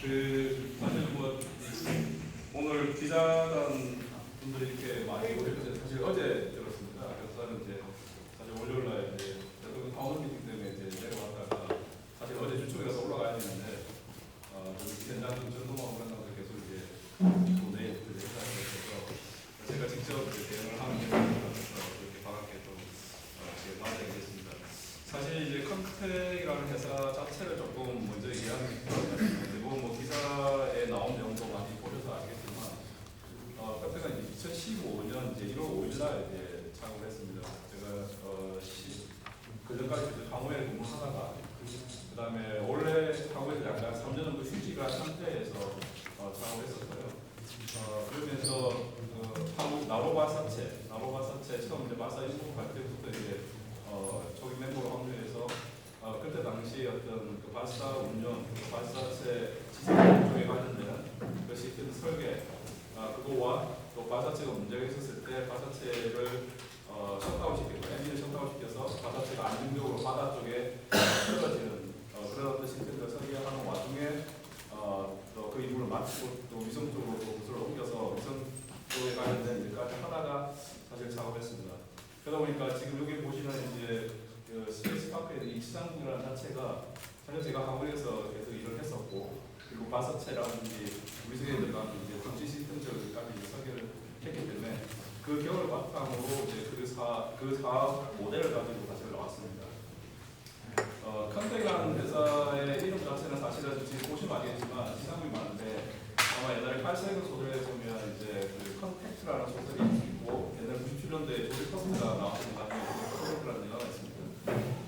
사실 뭐 오늘 기자단 분들이 이렇게 많이 오셨는데 사실 어제 들었습니다. 그래서 저는 이제 사실 월요일날 이제 대통령 타운 미팅 때문에 이제 내려왔다가 사실 어제 주초에서 올라가야 되는데 현장 전동하고 그런다고 계속 이제 내일 회사에 있어서 제가 직접 이제 대응을 하는 게 이렇게 반갑게 좀 맞이하게 됐습니다. 사실 이제 컨택이라는 회사 자체를 조금 먼저 얘기하는 게 뭐 기사에 나온 내용도 많이 보셔서 알겠지만 컨택은 2015년 이제 1월 5일날 이제 창업을 했습니다. 제가 그전까지 강호에 근무하다가 그 다음에 원래 강호에서 약간 3년 정도 휴직한 상태에서 창업을 했었어요. 그러면서 한국 나로바사체 처음 이제 바사 인수 갈 때부터 이제 초기 멤버로 합류해서 그때 당시 어떤 그 바사 운영, 바사체 지상 쪽에 관련된 그 시스템 설계, 그거와 또 바사체가 문제가 있었을 때 바사체를 셧다운시켜서 엔진을 셧다운시켜서 바사체가 안정적으로 바다 쪽에 떨어지는 그런 어떤 시스템을 설계하는 와중에 또 그 임무를 마치고 또 위성 쪽으로 또 부서를 옮겨서 위성 쪽에 관련된 일까지 하다가 사실 작업했습니다. 그러다 보니까 지금 여기 보시는 이제 그 스페이스파크의 이 지상국이라는 자체가 사실 제가 한국에서 계속 일을 했었고 그리고 바사체라든지 위성에 들어가는 이제 정치 시스템 쪽까지 설계를 했기 때문에 그 경험을 바탕으로 이제 그 사업 모델을 가지고 사실 나왔습니다. 컨택이라는 회사의 이름 자체는 사실은 지금 보시면 알겠지만 지상국이 많은데 아마 옛날에 칼세그 소설에 보면 이제 그 컨택트라는 소설이 있고 옛날 97년도에 조지 퍼스트가 나왔던 컨택트라는 영화가 있습니다.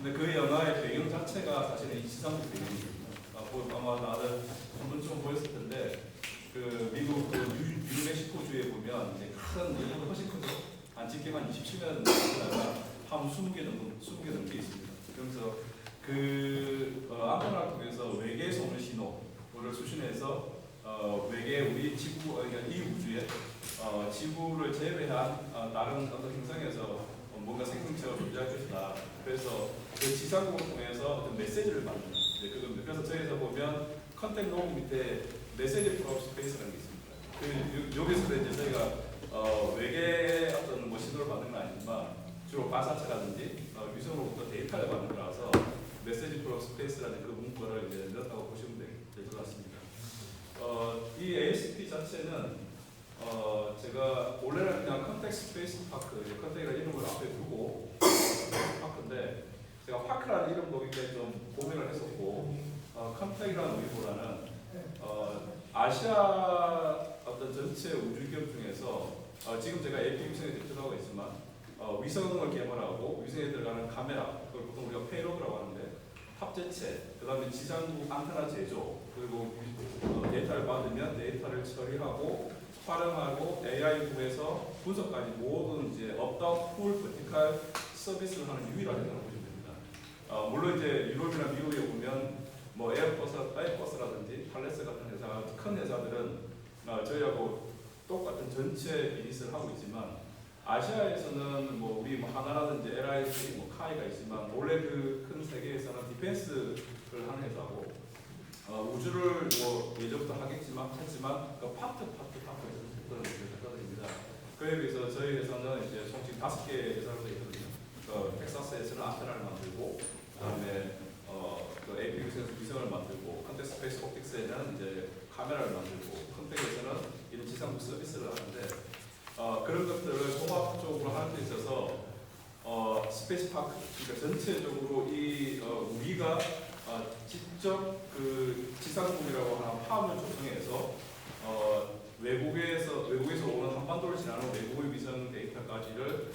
근데 그 영화의 배경 자체가 사실은 이 지상국 배경입니다. 아마 다들 한 번쯤 보였을 텐데 그 미국 그 뉴멕시코주에 보면 이제 큰 이거 훨씬 크죠. 한 집게만 27년 되다가 한 20개 넘게 있습니다. 그러면서 그 안테나를 통해서 외계에서 오는 신호를 수신해서 외계 우리 지구 그러니까 이 우주에 지구를 제외한 다른 어떤 행성에서 뭔가 생명체가 존재할 것이다. 그래서 그 지상국을 통해서 어떤 메시지를 받는. 그래서 저기서 보면 컨택 로그 밑에 메시지 프로 스페이스라는 게 있습니다. 여기서 이제 저희가 외계의 어떤 뭐 신호를 받는 건 아니지만 주로 바사체라든지 위성으로부터 데이터를 받는 거라서 메시지 프로 스페이스라는 그 문구를 이제 넣었다고 보시면 될 것 같습니다. 이 ASP 자체는 제가 원래는 그냥 컨택 스페이스 파크, 컨택이라는 이름을 앞에 두고 파크인데 제가 파크라는 이름도 굉장히 좀 고민을 했었고 컨택이라는 의미보다는 아시아 어떤 전체 우주 기업 중에서 지금 제가 AP 위성에 대표하고 있지만 위성을 개발하고 위성에 들어가는 카메라, 그걸 보통 우리가 페이로드라고 하는데 탑재체, 그 다음에 지상국 안테나 제조, 그리고 데이터를 받으면 데이터를 처리하고 활용하고 AI 통해서 분석까지 모든 이제 업다운 풀 버티컬 서비스를 하는 유일한 회사라고 보시면 됩니다. 물론 이제 유럽이나 미국에 보면 뭐 에어버스라든지 팔레스 같은 회사, 큰 회사들은 저희하고 똑같은 전체 비즈니스를 하고 있지만 아시아에서는 뭐 우리 뭐 하나라든지 LIC, 뭐 카이가 있지만 원래 그 큰 세계에서는 디펜스를 하는 회사고 우주를 뭐 예전부터 하겠지만 그 파트 그런 회사들입니다. 그에 비해서 저희 회사는 이제 총 5개 회사로 되어 있거든요. 텍사스에서는 안테나를 만들고 그다음에 그 AP 위성을 만들고 컨택 스페이스 옵틱스에는 이제 카메라를 만들고 컨택에서는 이런 지상국 서비스를 하는데 그런 것들을 종합적으로 하는 데 있어서 스페이스 파크 그러니까 전체적으로 이 우리가 직접 그 지상국이라고 하는 파업을 조성해서 외국에서 오는 한반도를 지나는 외국의 위성 데이터까지를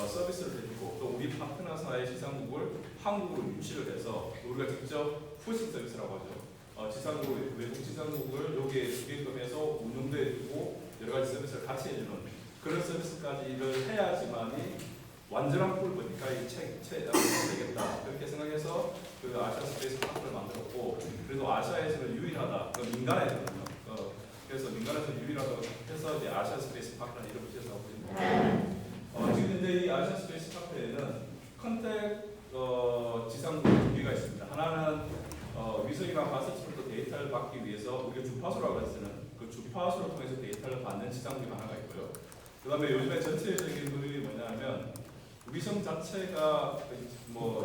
서비스를 해주고 또 우리 파트너사의 지상국을 한국으로 유치를 해서 우리가 직접 푸싱 서비스라고 하죠. 외국 지상국을 여기에 주게끔 해서 운영도 해주고 여러 가지 서비스를 같이 해주는 그런 서비스까지를 해야지만이 완전한 풀 버티컬이 되겠다 그렇게 생각해서 그 아시아 스페이스 파크를 만들었고 그래도 아시아에서는 유일하다. 민간에서는요. 그래서 민간에서 유일하다고 해서 이제 아시아 스페이스 파크라는 이름을 지어서 보시면 됩니다. 지금 현재 이 아시아 스페이스 파크에는 컨택 지상국 두 개가 있습니다. 하나는 위성이랑 바사체부터 데이터를 받기 위해서 우리가 주파수라고 해서는 그 주파수를 통해서 데이터를 받는 지상부가 하나가 있고요. 그 다음에 요즘에 전체적인 흐름이 뭐냐면 위성 자체가 뭐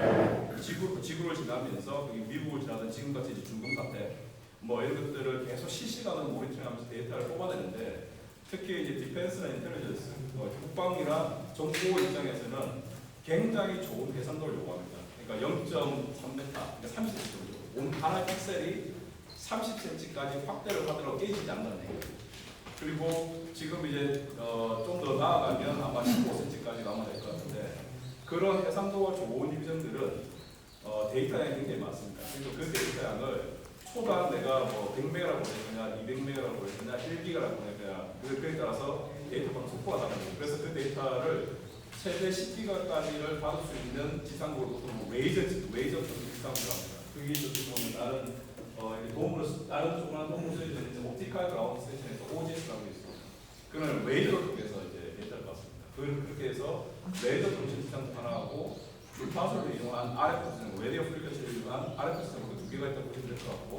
지구를 지나면서 미국을 지나든 지금같이 중동 사태 뭐 이런 것들을 계속 실시간으로 모니터링하면서 데이터를 뽑아내는데 특히 이제 디펜스나 인텔리전스, 국방이나 정보 입장에서는 굉장히 좋은 해상도를 요구합니다. 그러니까 0.3m, 그러니까 30cm 정도. 온 하나의 픽셀이 30cm까지 확대를 하더라도 깨지지 않는다는 얘기예요. 그리고 지금 이제 좀 더 나아가면 아마 15cm까지 남아야 될 것 같은데 그런 해상도가 좋은 위성들은 데이터량이 굉장히 많습니다. 그리고 그 데이터량을 초당 내가 뭐 100메가라고 보내느냐, 200메가라고 보내느냐, 1기가라고 보내느냐 그에 따라서 데이터 방 속도가 다릅니다. 그래서 그 데이터를 최대 10기가까지를 받을 수 있는 지상국으로 웨이저 지상국이라고 합니다. 그게 어떻게 보면 다른 조그마한 도움을 쓰여지는 옵티컬 그라운드 스테이션에서 OGS라고 있어요. 그는 웨이저를 통해서 이제 데이터를 받습니다. 그렇게 해서 레이저 통신 지상국 하나하고 주파수를 이용한 RF 지상국, 레디오 프리퀀시를 이용한 RF 지상국 두 개가 있다고 보시면 될 것 같고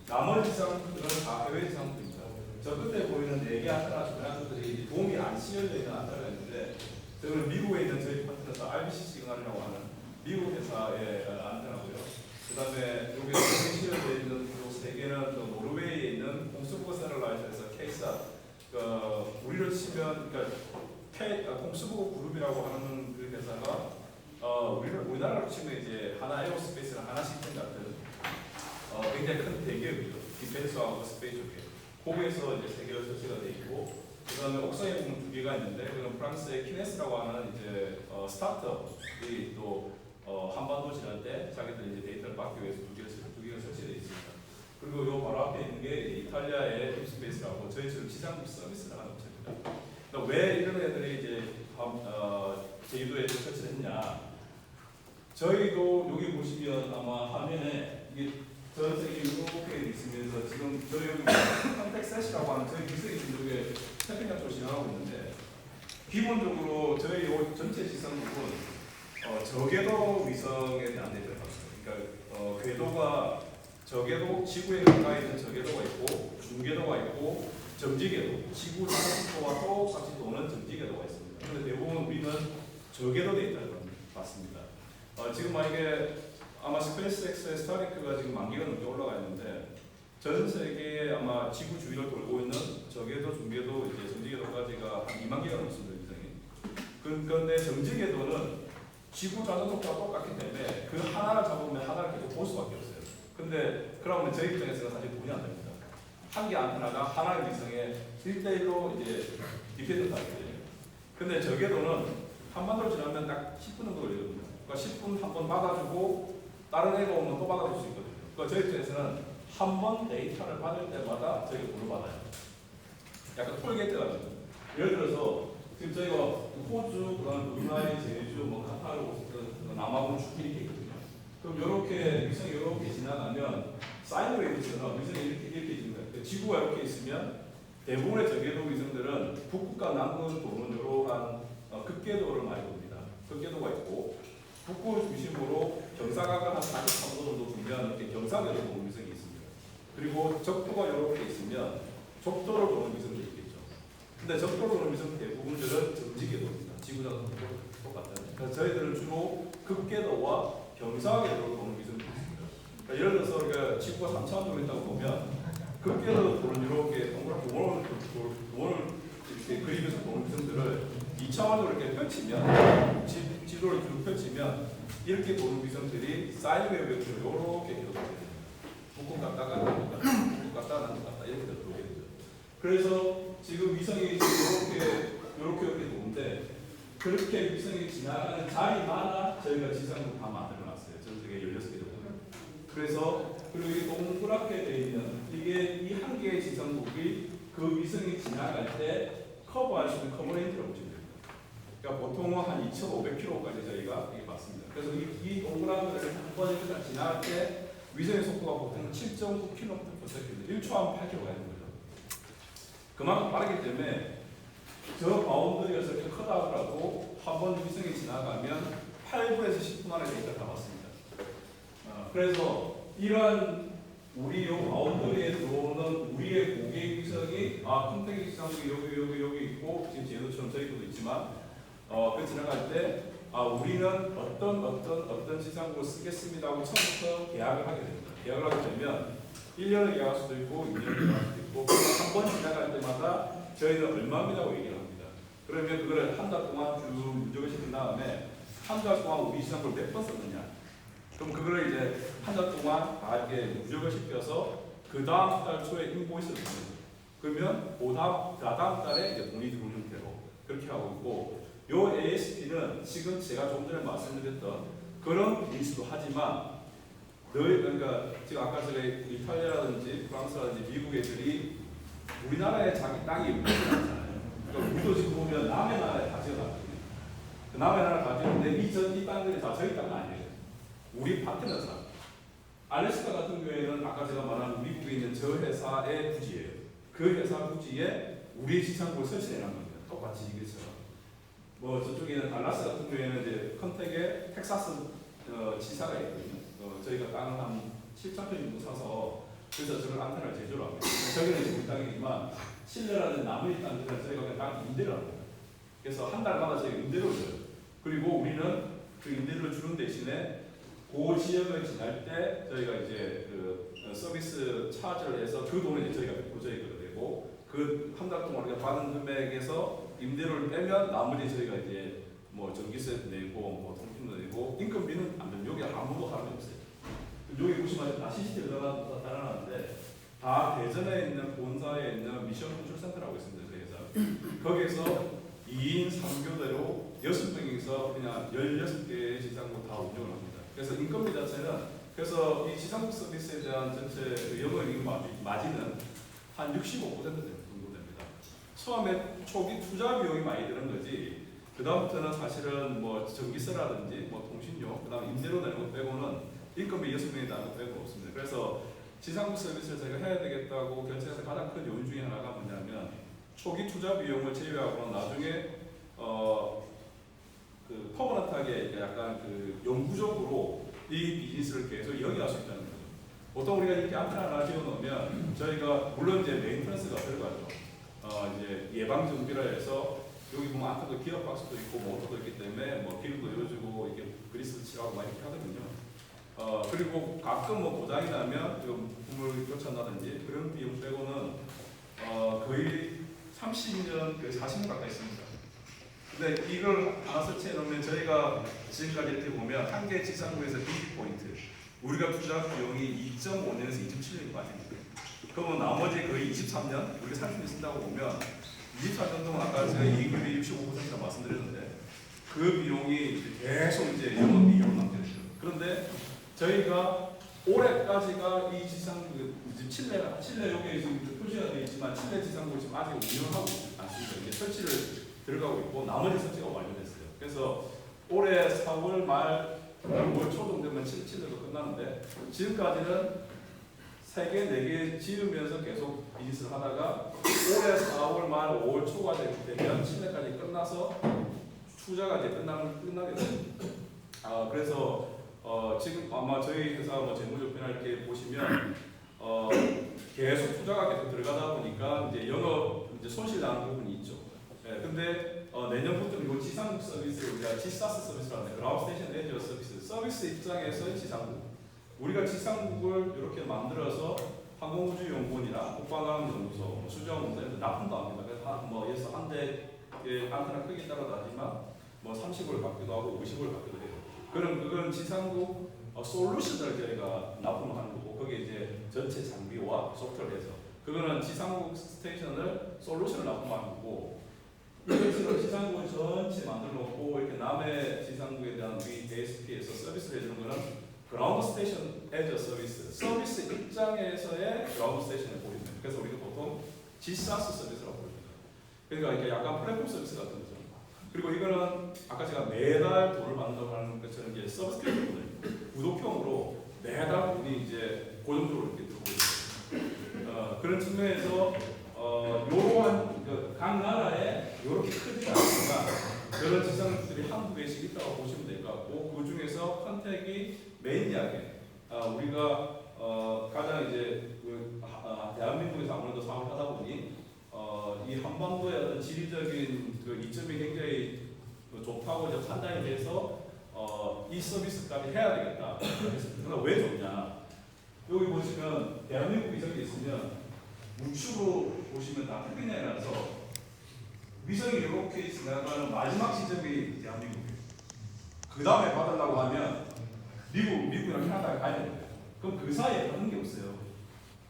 나머지 지상국들은 다 해외 지상국입니다. 저 끝에 보이는 4개 안테나 주변들이 도움이 안 씌어져 있는 안테나가 있는데 저는 미국에 있는 저희 파트너사 RBC 시그널이라고 하는 미국 회사의 안테나고요. 그 다음에 여기 씌어져 있는 이 3개는 노르웨이에 있는 공수부고 세럴라이트에서 K사 우리를 치면 공수부고 그룹이라고 하는 그 회사가 우리나라로 치면 이제 하나 에어스페이스나 하나 시스템 같은 굉장히 큰 대기업이죠. 디펜스하고 스페이스 쪽 거기에서 이제 3개가 설치가 돼 있고 그 다음에 옥상에 보면 2개가 있는데 그건 프랑스의 키네스라고 하는 이제 스타트업이 또 한반도 지날 때 자기들 이제 데이터를 받기 위해서 2개가 설치되어 있습니다. 그리고 요 바로 앞에 있는 게 이탈리아의 딥스페이스라고 저희 지금 지상국 서비스를 하는 업체입니다. 그러니까 왜 이런 애들이 이제 제주도에 설치를 했냐? 저희도 여기 보시면 아마 화면에 이게 전 세계 이렇게 있으면서 지금 저희 여기 컨택셋이라고 하는 저희 기술이 지금 여기 태평양 쪽을 진행하고 있는데 기본적으로 저희 요 전체 지상국은 저궤도 위성에 대한 데이터를 받습니다. 그러니까 궤도가 저궤도 지구에 가까이 있는 저궤도가 있고 중궤도가 있고 정지궤도 지구 자전거와 똑같이 도는 정지궤도가 있습니다. 그런데 대부분 우리는 저궤도 데이터를 받습니다. 지금 만약에 아마 스페이스X의 스타링크가 지금 10,000개가 넘게 올라가 있는데 전 세계에 아마 지구 주위를 돌고 있는 저궤도, 중궤도, 이제 정지궤도까지가 한 20,000개가 넘습니다. 그런데 정지궤도는 지구 자전거와 똑같기 때문에 그 하나를 잡으면 하나를 계속 볼 수밖에 없어요. 근데 그러면 저희 입장에서는 사실 돈이 안 됩니다. 한 개 안테나가 하나의 위성에 1대1로 이제 디펜드 하거든요. 근데 저궤도는 한반도를 지나면 딱 10분 정도 걸리거든요. 그러니까 10분 한 번 받아주고 다른 애가 오면 또 받아줄 수 있거든요. 그러니까 저희 입장에서는 한 번 데이터를 받을 때마다 저희가 돈을 받아요. 약간 톨게이트 같은 거. 예를 들어서 지금 저희가 호주, 그다음 브루나이, 제주, 카타르, 남아공, 추키 이렇게 있거든요. 그럼 이렇게 위성이 이렇게 지나가면 사이드웨이브처럼 위성이 이렇게 있는 거예요. 지구가 이렇게 있으면 대부분의 저궤도 위성들은 북극과 남극 도는 이러한 극궤도를 많이 봅니다. 극궤도가 있고 북극을 중심으로 경사각을 한 43도 정도 두면 이렇게 경사궤도 도는 위성이 있습니다. 그리고 적도가 이렇게 있으면 적도를 도는 위성도 있겠죠. 근데 적도를 도는 위성 대부분들은 정지궤도입니다. 지구랑 똑같아요. 그래서 저희들은 주로 극궤도와 경사궤도를 도는 위성이 있습니다. 그러니까 예를 들어서 우리가 지구가 3,000원 정도 있다고 보면 극궤도 도는 이렇게 동그랗게 원을 이렇게 그리면서 도는 위성들을 2차원으로 이렇게 펼치면 지도를 쭉 펼치면 이렇게 도는 위성들이 사이드웨이브로 이렇게 계속 됩니다. 북극 갔다가 남극 갔다, 북극 갔다가 남극 갔다 이렇게 들어오게 되죠. 그래서 지금 위성이 이렇게 도는데 그렇게 위성이 지나가는 자리마다 저희가 지상국 다 만들어놨어요. 전 세계 16개 정도. 그래서 그리고 이게 동그랗게 되어 있는 이게 이 한 개의 지상국이 그 위성이 지나갈 때 커버할 수 있는 커버레인지라고 보시면 됩니다. 그러니까 보통은 한 2,500km까지 저희가 이게 맞습니다. 그래서 이 동그란 거를 한 번에 그냥 지나갈 때 위성의 속도가 보통 7.9km/s, 1초 한 8km 가는 거죠. 그만큼 빠르기 때문에 저 바운더리에서 이렇게 크다 하더라도 한 번 위성이 지나가면 8분에서 10분 안에 데이터 다 받습니다. 그래서 이러한 우리 요 바운더리에 들어오는 우리의 고객 위성이 컨택 지상국이 여기 있고 지금 제도처럼 저희도 있지만 그 지나갈 때 우리는 어떤 지상국을 쓰겠습니다 하고 처음부터 계약을 하게 됩니다. 계약을 하게 되면 1년을 계약할 수도 있고 2년을 계약할 수도 있고 한 번 지나갈 때마다 저희는 얼마입니다고 얘기를 합니다. 그러면 그거를 한 달 동안 쭉 누적을 시킨 다음에 한 달 동안 우리 지상국을 몇 번 썼느냐, 그럼 그거를 이제 한 달 동안 다 이렇게 누적을 시켜서 그 다음 달 초에 인보이스를 주는 거예요. 그러면 다다음 달에 이제 돈이 들어오는 형태로 그렇게 하고 있고, 요 ASP는 지금 제가 조금 전에 말씀드렸던 그런 비즈니스도 하지만 그러니까 지금 아까 제가 이탈리아라든지 프랑스라든지 미국 애들이 우리나라에 자기 땅이 없지 않잖아요. 그러니까 우리도 지금 보면 남의 나라에 다 지어놨거든요. 남의 나라에 다 지었는데 이 땅들이 다 저희 땅은 아니에요. 우리 파트너사. 알래스카 같은 경우에는 아까 제가 말한 미국에 있는 저 회사의 부지예요. 그 회사 부지에 우리 지상국을 설치해놓은 겁니다. 똑같이 이게처럼. 뭐 저쪽에는 달라스 같은 경우에는 이제 컨택에 텍사스 지사가 있거든요. 저희가 땅을 한 7,000평 정도 사서 그래서 저걸 안테나를 제조를 합니다. 저기는 우리 땅이지만 실내라는 나머지 땅들은 저희가 그냥 땅 임대를 합니다. 그래서 한 달마다 저희가 임대료를 줘요. 그리고 우리는 그 임대료를 주는 대신에 그 지역을 지날 때 저희가 이제 그 서비스 차지를 해서 그 돈을 이제 저희가 저희가 되고 그 한 달 동안 우리가 받은 금액에서 임대료를 빼면 나머지 저희가 이제 뭐 전기세 내고 뭐 통신도 내고 인건비는 안 돼요. 여기 아무도 하는 게 없어요. 여기 보시면 다 CCTV가 달아놨는데 다 대전에 있는 본사에 있는 미션 컨트롤 센터라고 있습니다. 저희에서 거기에서 2인 3교대로 6명이서 그냥 16개의 지상국 다 운영을 합니다. 그래서 인건비 자체는 그래서 이 지상국 서비스에 대한 전체 영업이익 마진은 한 65% 정도 됩니다. 처음에 초기 투자 비용이 많이 드는 거지. 그 다음부터는 사실은 뭐 전기세라든지 뭐 통신료, 그다음 임대료 내는 것 빼고는 인건비 6명이 나는 것 빼고 없습니다. 그래서 지상국 서비스를 저희가 해야 되겠다고 결정해서 가장 큰 요인 중에 하나가 뭐냐면 초기 투자 비용을 제외하고는 나중에 그 퍼머넌트하게 약간 그 영구적으로 이 비즈니스를 계속 이어갈 수 있다는 거죠. 보통 우리가 이렇게 안테나 하나 지어놓으면 저희가 물론 이제 메인터넌스가 들어가죠. 이제 예방 정비라 해서 여기 보면 안테나도 기어 박스도 있고 모터도 있기 때문에 뭐 기름도 넣어주고 이렇게 그리스 칠하고 막 이렇게 하거든요. 그리고 가끔 뭐 고장이 나면 부품을 교체한다든지 그런 비용 빼고는 거의 30년, 40년 가까이 있습니다. 근데 이걸 하나 설치해 놓으면 저희가 지금까지 이렇게 보면 한 개 지상국에서 비비 포인트 우리가 투자 비용이 2.5년에서 2.7년이 빠집니다. 그러면 나머지 거의 23년 우리가 30년 쓴다고 보면 24년 동안 아까 제가 이익률이 65%라고 말씀드렸는데 그 비용이 계속 이제 영업이익으로 남겨져요. 그런데 저희가 올해까지가 이 지상국 칠레 여기에 지금 표시가 되어 있지만 칠레 지상국을 지금 아직 운영하고 않습니다. 이제 설치를 들어가고 있고 나머지 설치가 완료됐어요. 그래서 올해 4월 말 5월 초 정도 되면 칠레도 끝나는데 지금까지는 3개, 4개 지으면서 계속 비즈니스를 하다가 올해 4월 말 5월 초가 되면 칠레까지 끝나서 투자가 이제 끝나게 됩니다. 그래서 지금 아마 저희 회사 뭐 재무조표나 이렇게 보시면 계속 투자가 계속 들어가다 보니까 이제 영업 이제 손실 나는 부분이 있죠. 네, 근데 내년부터 이거 지상국 서비스 우리가 지사스 서비스라는 그라운드 스테이션 에이저 서비스 입장에서의 지상국 우리가 지상국을 이렇게 만들어서 항공우주연구원이나 국방과학연구소, 수정연구소에서 납품도 합니다. 그래서 뭐 예를 들어서 한 대 안테나 크기에 따라 다르지만 뭐 30을 받기도 하고 50을 받기도 해요. 그건 지상국 솔루션을 저희가 납품을 하는 거고 거기에 이제 전체 장비와 소프트웨어를 해서 그거는 지상국 스테이션을 솔루션을 납품하는 거고 이것을 지상국을 전체 만들어 놓고 이렇게 남의 지상국에 대한 우리 ASP에서 서비스를 해주는 거는 그라운드 스테이션 에저 서비스 입장에서의 그라운드 스테이션을 보입니다. 그래서 우리가 보통 지사스 서비스라고 부릅니다. 그러니까 이게 약간 플랫폼 서비스 같은 거죠. 그리고 이거는 아까 제가 매달 돈을 받는다고 하는 것처럼 이제 서브스크립션을 구독형으로 매달 돈이 이제 고정적으로 이렇게 들어오고 있어요. 그런 측면에서 요러한 각 나라에 이렇게 크지 않지만 그런 지상국들이 한두 개씩 있다고 보시면 될 것 같고 그 중에서 컨택이 매니아게 우리가 가장 이제 대한민국에서 아무래도 사업을 하다 보니 이 한반도의 어떤 지리적인 그 이점이 굉장히 좋다고 이제 판단이 돼서 이 서비스까지 해야 되겠다. 그래서 왜 좋냐? 여기 보시면 대한민국 위성이 있으면 우측으로 보시면 다 태평양이라서 위성이 이렇게 지나가는 마지막 지점이 대한민국이에요. 그 다음에 받으려고 하면 미국이랑 캐나다에 가야 돼요. 그럼 그 사이에 하는 게 없어요.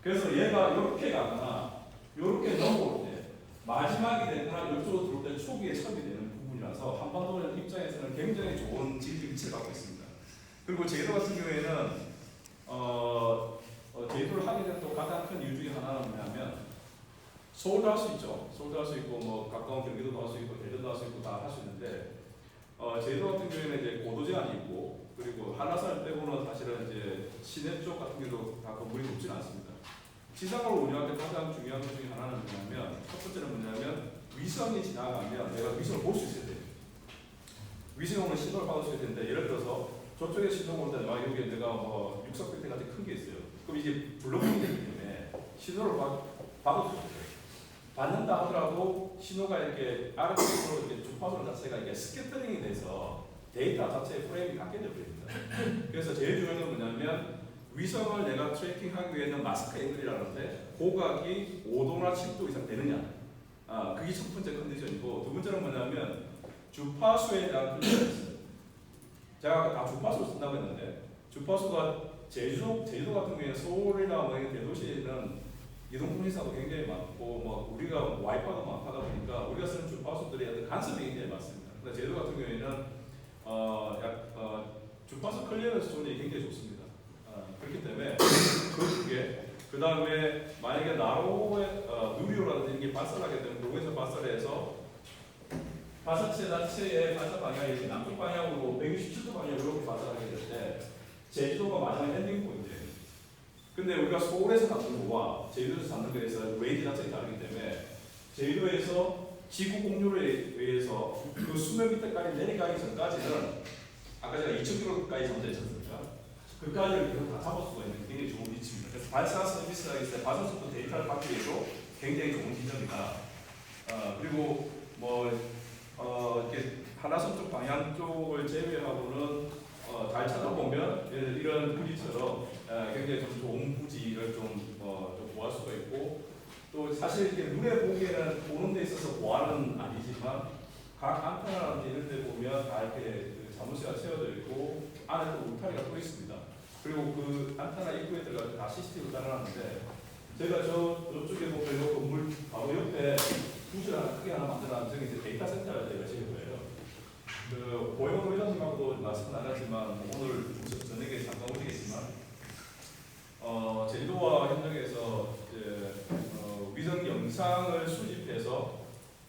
그래서 얘가 이렇게 가거나 이렇게 넘어올 때 마지막이 되거나 이쪽으로 들어올 때 초기에 첩이 되는 부분이라서 한반도 입장에서는 굉장히 좋은 지리 위치를 갖고 있습니다. 그리고 제주도 같은 경우에는 제주도를 하게 된 또 가장 큰 이유 중에 하나는 뭐냐면 서울도 할 수 있죠. 서울도 할 수 있고 뭐 가까운 경기도도 할 수 있고 대전도 할 수 있고 다 할 수 있는데 제주도 같은 경우에는 이제 고도 제한이 있고 그리고 한라산 빼고는 사실은 이제 시내 쪽 같은 경우도 다 건물이 높진 않습니다. 지상으로 운영할 때 가장 중요한 것 중에 하나는 뭐냐면 첫 번째는 뭐냐면 위성이 지나가면 내가 위성을 볼 수 있어야 돼요. 위성은 신호를 받을 수 있어야 되는데 예를 들어서 저쪽에 신호가 올 때 여기 내가 뭐 육석빌딩 같은 큰 게 있어요. 그럼 이제 블록이 되기 때문에 신호를 받을 수 있어요. 받는다 하더라도 신호가 이렇게 아래쪽으로 이렇게 주파수 자체가 이게 스캐터링이 돼서 데이터 자체의 프레임이 바뀌어져 버립니다. 그래서 제일 중요한 건 뭐냐면 위성을 내가 트래킹하기 위해서는 마스크 앵글이라는데 고각이 5도나 10도 이상 되느냐. 그게 첫 번째 컨디션이고 두 번째는 뭐냐면 주파수에 대한 컨디션이 있어요. 제가 다 주파수를 쓴다고 했는데 주파수가 제주도 같은 경우에 서울이나 뭐 대도시에는 이동통신사도 굉장히 많고 뭐 우리가 와이파이도 많다 보니까 우리가 쓰는 주파수들이 어떤 간섭이 굉장히 많습니다. 근데 제주도 같은 경우에는 주파수 클리어런스 존이 굉장히 좋습니다. 그렇기 때문에 그 두 개, 그 다음에 만약에 나로의 누리호라든지 이게 발사하게 되면 로에서 발사해서 발사체 자체의 발사 방향이 남쪽 방향으로 167도 방향으로 이렇게 발사하게 될 때 제주도가 마지막 엔딩 포인트예요. 근데 우리가 서울에서 잡는 거와 제주도에서 잡는 거에서 웨이트 자체가 다르기 때문에 제주도에서 지구 공유에 의해서 그 수면 밑에까지 내려가기 전까지는 아까 제가 2,000km까지 잠재했었습니까? 그까지를 계속 다 잡을 수가 있는 굉장히 좋은 위치입니다. 그래서 발사 서비스가 있어요. 발사 속도 데이터를 받기 위해서 굉장히 좋은 지점이다. 그리고 이렇게 한라산 쪽 방향 쪽을 제외하고는 잘 찾아보면 이런 부지처럼 굉장히 좀 좋은 부지를 좀 구할 수가 있고 또 사실 이렇게 눈에 보기에는 보는 데 있어서 보안은 아니지만 각 안테나라든지 이런 데 보면 다 이렇게 자물쇠가 채워져 있고 안에 또 울타리가 또 있습니다. 그리고 그 안테나 입구에 들어가서 다 CCTV를 달아놨는데 제가 저쪽에 보면 이 건물 바로 옆에 부지를 하나 크게 하나 만들어놨는데 저기 이제 데이터 센터를 저희가 지을 거예요. 그 고영호 회장님하고도 말씀은 안 하지만 오늘 저녁에 잠깐 오시겠지만 제주도와 협력해서 위성 영상을 수집해서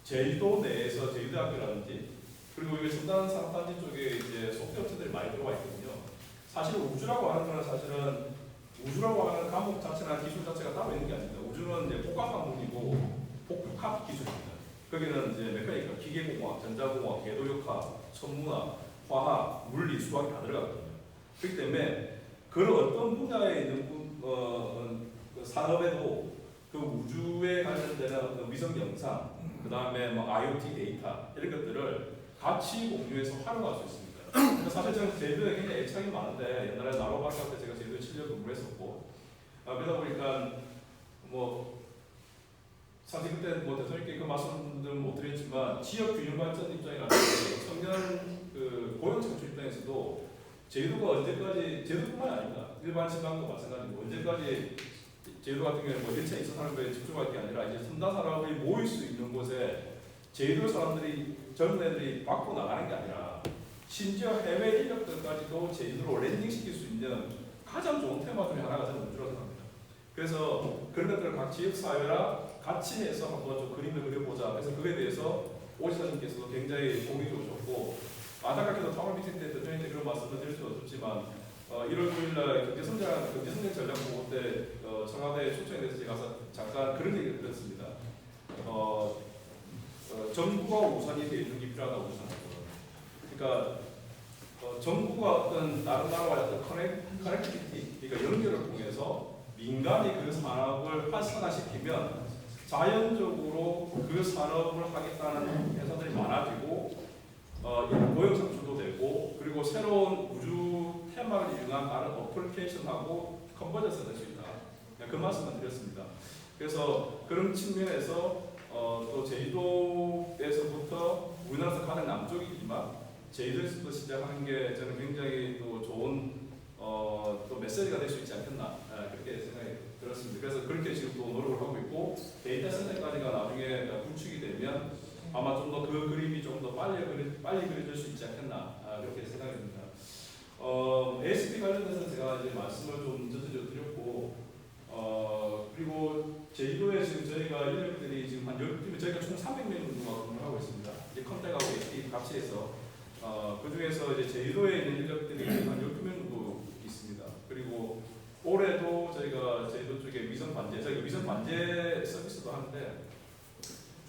제주도 내에서 제주대학교라든지 그리고 여기 첨단 산업단지 쪽에 이제 소프트웨어들이 많이 들어와 있거든요. 사실 우주라고 하는 거는 사실은 우주라고 하는 과목 자체나 기술 자체가 따로 있는 게 아닙니다. 우주는 이제 복합 과목이고 복합 기술입니다. 거기는 이제 메카니컬, 기계공학, 전자공학, 궤도역학, 천문학, 화학, 물리, 수학이 다 들어가거든요. 그렇기 때문에 그런 어떤 분야에 있는 산업에도 그 우주에 관련되는 어떤 위성 영상, 그 다음에 뭐 IoT 데이터 이런 것들을 같이 공유해서 활용할 수 있습니다. 사실 저는 제주도에 굉장히 애착이 많은데 옛날에 나로 발사할 때 제가 제주도에 7년 근무했었고 그러다 보니까 사실 그때 대통령께 그 말씀들은 못 드렸지만 지역 균형 발전 입장이라든지 청년 고용 창출 입장에서도 제주도가 언제까지 제주도뿐만 아닙니다. 일반 지방도 마찬가지고 언제까지 제주도 같은 경우는 1차 2차 산업에 집중할 게 아니라 이제 3단 산업이 모일 수 있는 곳에 제주도 사람들이 젊은 애들이 밖으로 나가는 게 아니라 심지어 해외 인력들까지도 제주도로 랜딩시킬 수 있는 가장 좋은 테마 중에 하나가 저는 우주라고 생각합니다. 그래서 그런 것들을 각 지역 사회랑 같이 해서 한번 좀 그림을 그려보자. 그래서 그에 대해서 오지사님께서도 굉장히 공이 좋으셨고 안타깝게도 타월 미팅 때 대통령한테 그런 말씀을 드릴 수는 없었지만 1월 9일날 경제성장 전략 보고 때 청와대에 초청이 돼서 제가 가서 잠깐 그런 얘기를 들었습니다. 정부가 우선이 되는 게 필요하다고 생각합니다. 그러니까 정부가 어떤 다른 나라와의 어떤 커넥티비티, 그러니까 연결을 통해서 민간이 그 산업을 활성화시키면 자연적으로 그 산업을 하겠다는 회사들이 많아지고 고용 창출도 되고 그리고 새로운 우주 테마를 이용한 다른 어플리케이션하고 컨버전스 될 수 있다. 그 말씀을 드렸습니다. 그래서 그런 측면에서 또 제주도에서부터 우리나라에서 가장 남쪽이지만 제주도에서부터 시작하는 게 저는 굉장히 또 좋은 또 메시지가 될 수 있지 않겠나 그렇게 생각이 들었습니다. 그래서 그렇게 지금 또 노력을 하고 있고 데이터 센터까지가 나중에 구축이 되면 아마 좀 더 그 그림이 좀 더 빨리 그려질 수 있지 않겠나 그렇게 생각이 듭니다. ASP 관련해서 제가 이제 말씀을 좀 전체적으로 드렸고 그리고 제주도에 지금 저희가 인력들이 지금 한 12명, 저희가 총 300명 정도가 근무를 하고 있습니다. 이제 컨택하고 ASP 같이 해서 그 중에서 이제 제주도에 있는 인력들이 한 12명 정도 있습니다. 그리고 올해도 저희가 제주도 쪽에 위성 관제, 저희가 위성 관제 서비스도 하는데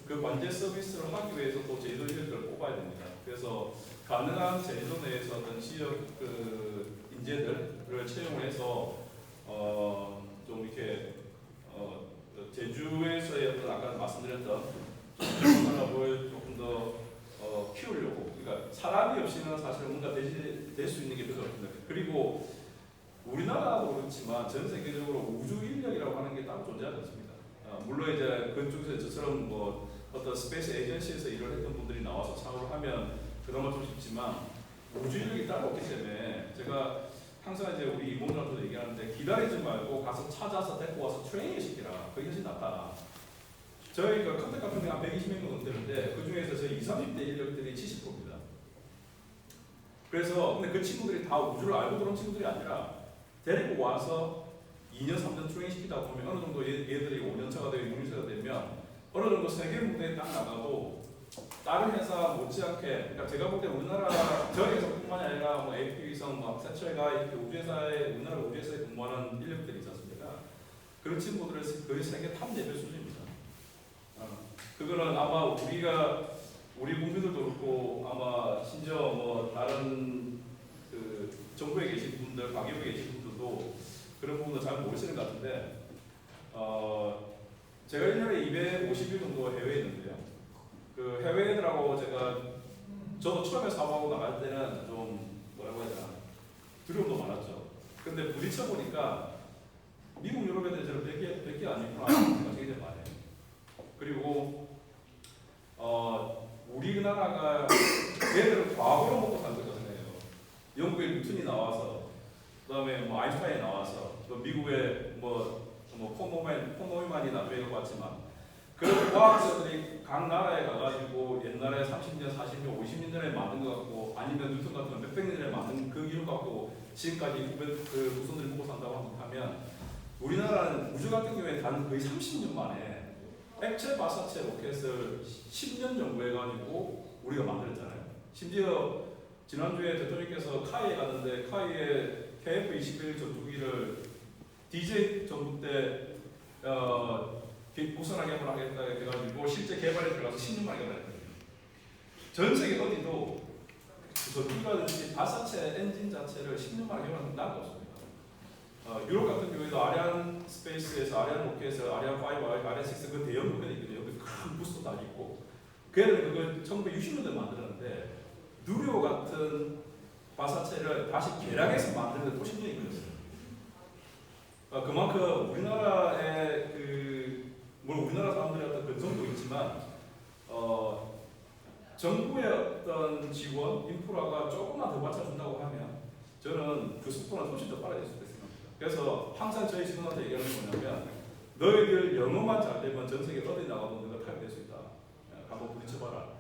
그 관제 서비스를 하기 위해서 또 제주도 인력들을 뽑아야 됩니다. 그래서 가능한 제주도 내에서 어떤 지역 그 인재들을 채용해서 좀 이렇게 제주에서의 어떤 아까 말씀드렸던 산업을 조금 더 키우려고, 그러니까 사람이 없이는 사실 뭔가 될 수 있는 게 별로 없습니다. 그리고 우리나라도 그렇지만 전 세계적으로 우주 인력이라고 하는 게 따로 존재하지 않습니다. 물론 이제 그쪽에서 저처럼 뭐 어떤 스페이스 에이전시에서 일을 했던 분들이 나와서 창업을 하면 그나마 좀 쉽지만 우주 인력이 따로 없기 때문에 제가 항상 이제 우리 임원들한테도 얘기하는데 기다리지 말고 가서 찾아서 데리고 와서 트레이닝 시키라. 그게 훨씬 낫다. 저희가 컨택 같은 데한 120명 정도 되는데 그 중에서 저희 20, 30대 인력들이 70%입니다. 그래서 근데 그 친구들이 다 우주를 알고 그런 친구들이 아니라 데리고 와서 2년, 3년 트레이닝 시키다 보면 어느 정도 얘들이 5년차가 되고 6년차가 되면 어느 정도 세계 무대에 딱 나가도 다른 회사 못지않게, 그러니까 제가 볼 때 우리나라 저희 회사뿐만이 아니라 뭐 AP 위성, 뭐 세철가 이렇게 우주회사에 우리나라 우주회사에 근무하는 인력들이 있지 않습니까? 그런 친구들은 거의 세계 탑 레벨 수준입니다. 그거는 아마 우리 국민들도 그렇고 아마 심지어 뭐 다른 그 정부에 계신 분들, 가계부에 계신 분들도 그런 부분도 잘 모르시는 것 같은데 제가 1년에 250일 정도 해외에 있는데요. 그 해외 애들하고 저도 처음에 사업하고 나갈 때는 좀 뭐라고 해야 되나 두려움도 많았죠. 근데 부딪혀 보니까 미국 유럽 애들이 저를 100개 아니구나 하는 생각이 굉장히 많아요. 그리고 우리나라가 애들을 과거로 먹고 산 거죠. 영국에 뉴턴이 나와서 그다음에 뭐 아인슈타인이 나와서 또 미국에 뭐 콘노이만이 나중에 왔지만 그런 과학자들이 각 나라에 가가지고 옛날에 30년, 40년, 50년 전에 만든 것 같고 아니면 뉴턴 같은 몇백 년 전에 만든 그 기록 갖고 지금까지 그 후손들이 보고 산다고 하면 우리나라는 우주 같은 경우에 단 거의 30년 만에 액체 발사체 로켓을 10년 연구해가지고 우리가 만들었잖아요. 심지어 지난주에 대통령께서 카이에 갔는데 카이에 KF-21 전투기를 DJ 정부 때 국산화 개발하겠다 해가지고 실제 개발에 들어가서 10년 만에 개발했거든요. 전 세계 어디도 전투기라든지 발사체 엔진 자체를 10년 만에 개발한 나라가 없습니다. 유럽 같은 경우에도 아리안 스페이스에서 아리안 로켓에서 아리안 5, 아리안 6 그 대형 로켓이 있거든요. 큰 부스도 다 있고 걔들은 그걸 1960년대에 만들었는데 누리호 같은 발사체를 다시 개량해서 만드는 데 또 10년이 걸렸어요. 그만큼 우리나라의 물론 우리나라 사람들의 어떤 근성도 있지만 정부의 어떤 지원, 인프라가 조금만 더 받쳐준다고 하면 저는 그 속도는 훨씬 더 빨라질 수 있다고 생각합니다. 그래서 항상 저희 직원한테 얘기하는 게 뭐냐면 너희들 영어만 잘 되면 전 세계 어디 나가도 너가 탈 수 있다. 한번 부딪혀봐라.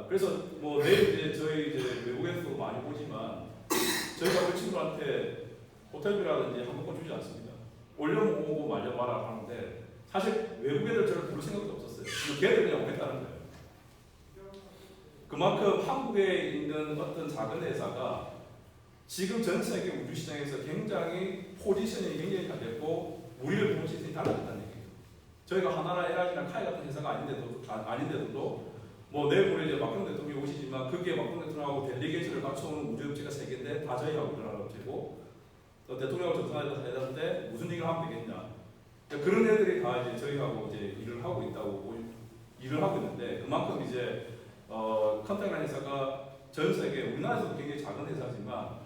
그래서 뭐 내일 이제 저희 외국에서도 많이 보지만 저희가 그 친구한테 호텔비라든지 항공권 주지 않습니다. 올려보고 말려봐라 하는데 사실 외국 애들 저를 부를 생각도 없었어요. 걔들 그냥 오겠다는 거예요. 그만큼 한국에 있는 어떤 작은 회사가 지금 전 세계 우주 시장에서 굉장히 포지션이 굉장히 잘 됐고 우리를 보는 시선이 달라졌다는 얘기예요. 저희가 하나나 에라지나 카이 같은 회사가 아닌데도 뭐 내일 이제 막경 대통령이 오시지만 그게 막경 대통령하고 델리게이션을 갖춰오는 우주업체가 3개인데 다 저희하고 우리나라 업체고 대통령하고 접선해야 되는데 무슨 얘기를 하면 되겠냐. 그러니까 그런 애들이 다 이제 저희하고 이제 일을 하고 있다고 일을 하고 있는데 그만큼 이제 컨택이라는 회사가 전 세계 우리나라에서도 굉장히 작은 회사지만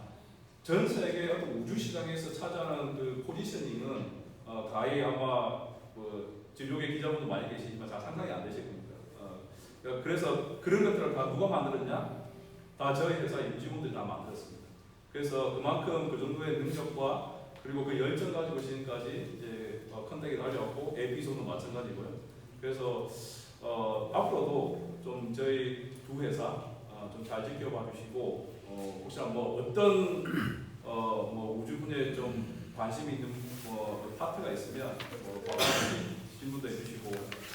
전 세계 어떤 우주 시장에서 차지하는 그 포지셔닝은 가히 아마 진료계 기자분도 많이 계시지만 잘 상상이 안 되실 겁니다. 그래서 그런 것들을 다 누가 만들었냐? 다 저희 회사 임직원들이 다 만들었습니다. 그래서 그만큼 그 정도의 능력과 그리고 그 열정 가지고 지금까지 이제 컨택이 달려왔고 에피소드도 마찬가지고요. 그래서 앞으로도 좀 저희 두 회사 좀 잘 지켜봐 주시고 혹시나 뭐 어떤 뭐 우주 분야에 좀 관심이 있는 파트가 있으면 질문도 해주시고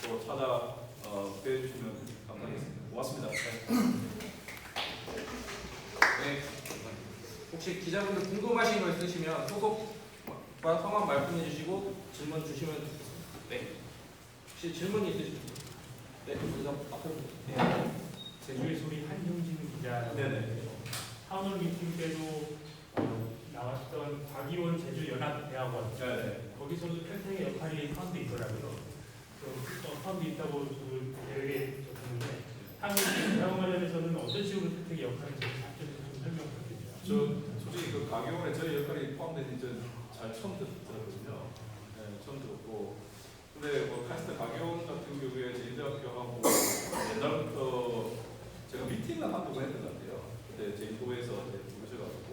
또 찾아 뵈주시면 감사하겠습니다. 고맙습니다. 네. 혹시 기자분들 궁금하신 거 있으시면 소속과 성함 말씀해 주시고 질문 주시면 좋겠습니다. 네. 혹시 질문이 있으시면 네, 그래서 앞으로 네. 제주의 소리 한형진 기자라고 네네. 타운홀 미팅 때도 나왔던 박이원 제주연합대학원 거기서도 평생의 역할이 파운드 있더라고요. 파운드 있다고 저도 대회에 적었는데 타운홀 대학원 관련해서는 어떤 식으로 평생의 역할인지 좀 설명 부탁드립니다. 저 솔직히 그 가교원에 저희 역할이 포함되는지 잘 처음 들었거든요. 네, 처음 들었고 근데 뭐 카스트 가교원 같은 경우에 제주대학교하고 옛날부터 제가 미팅을 한두 번 했던 것 같아요. 그때 제주도에서 부르셔가지고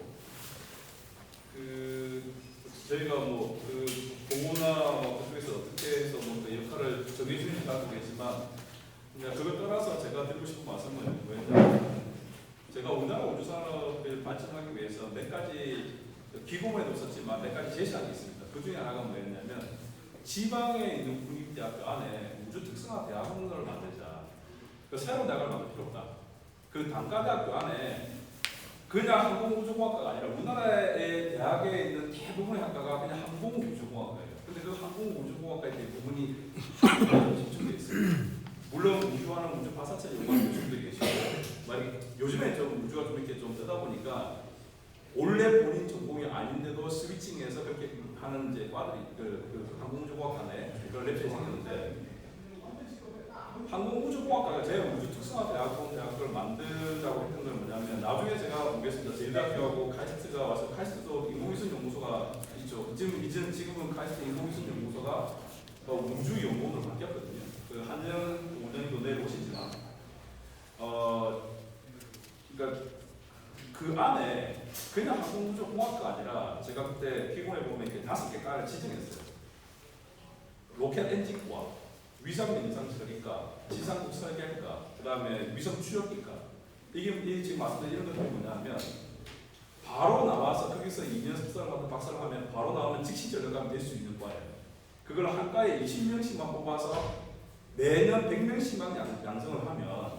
저희가 뭐 보고나 그쪽에서 어떻게 해서 그 역할을 정해주는지 잘 모르겠지만 그냥 그걸 떠나서 제가 드리고 싶은 말씀은 뭐였냐면 제가 우리나라 우주산업을 발전하기 위해서 몇 가지 기고문에도 썼지만 몇 가지 제시한 게 있습니다. 그 중에 하나가 뭐였냐면 지방에 있는 국립대학교 안에 우주 특성화 대학원을 만들자. 새로운 대학을 만들 필요 없다. 그 단과대학교 안에 그냥 항공우주공학과가 아니라 우리나라의 대학에 있는 대부분의 학과가 그냥 항공우주공학과예요. 근데 그 항공우주공학과의 대부분이 집중되어 있어요. 물론 우주하는 우주 파사체 연구하는 교수들이 계시고 요즘에 좀 우주가 좀 이렇게 좀 뜨다 보니까 원래 본인 전공이 아닌데도 스위칭해서 그렇게 하는 이제 과들이 그 항공우주공학과에 그런 랩실이 생겼는데 항공우주공학과가 제 우주 특성화 대학을 만들자고 했던 건 뭐냐면 나중에 제가 보겠습니다. 제주대학교하고 카이스트가 와서 카이스트도 인공위성 연구소가 있죠. 지금은 카이스트 인공위성 연구소가 우주연구원으로 바뀌었거든요. 그 한영 원장님도 내일 오시지만 그러니까 그 안에 그냥 항공우주공학과가 아니라 제가 그때 피곤해 보면 이렇게 5개 과를 지정했어요. 로켓 엔진과 위성 민상 설계과, 지상국 설계과, 그 다음에 위성 추적기과. 이게 지금 말씀드린 이런 것들이 뭐냐면 바로 나와서 거기서 2년 석사를 하든 박사를 하면 바로 나오면 즉시 전력감이 될 수 있는 과예요. 그걸 한 과에 20명씩만 뽑아서 매년 100명씩만 양성을 하면